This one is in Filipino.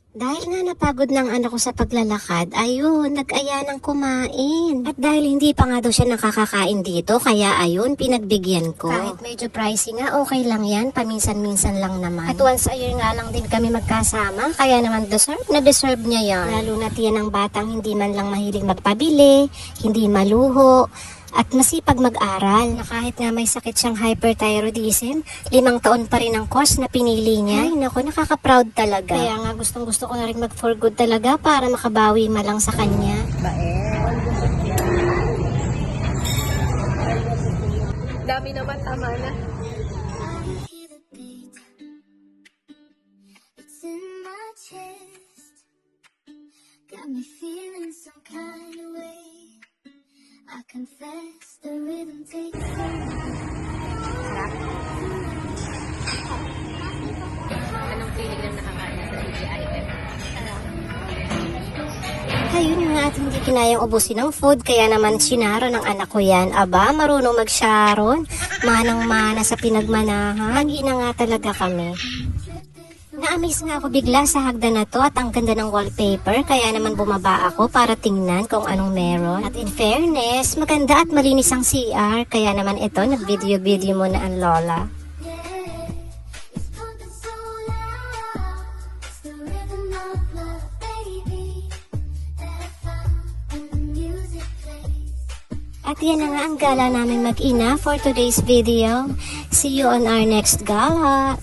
Dahil nga napagod ng anak ko sa paglalakad, ayun, nag-aya ng kumain. At dahil hindi pa nga daw siya nakakakain dito, kaya ayun, pinagbigyan ko. Kahit medyo pricey nga, okay lang yan, paminsan-minsan lang naman. At once a year nga lang din kami magkasama, kaya naman deserve niya yan. Lalo na tiyan ng batang hindi man lang mahilig magpabili, hindi maluho, at masipag mag-aral na kahit nga may sakit siyang hyperthyroidism, 5 taon pa rin ang course na pinili niya. Ay naku, nakaka-proud talaga. Kaya nga gustong-gusto ko na rin mag-for good talaga para makabawi malang sa kanya. Dami naman, tama na. Got me feeling some kind of way. I confess the rhythm takes Anong feeling ng nakakain sa TGIF? Ayun nga at hindi kinayang ubusin ng food, kaya naman sinaro ng anak ko yan. Aba, marunong mag-sharon, manang-mana sa pinagmanahan. Mag-ina nga talaga kami. Na-amaze nga ako bigla sa hagdan na to at ang ganda ng wallpaper, kaya naman bumaba ako para tingnan kung anong meron. At in fairness, maganda at malinis ang CR, kaya naman ito, nag-video-video muna ang lola. it's pumping so loud. It's the rhythm of love, baby, that I found when the music plays. At yan na nga ang gala namin mag-ina for today's video. See you on our next gala.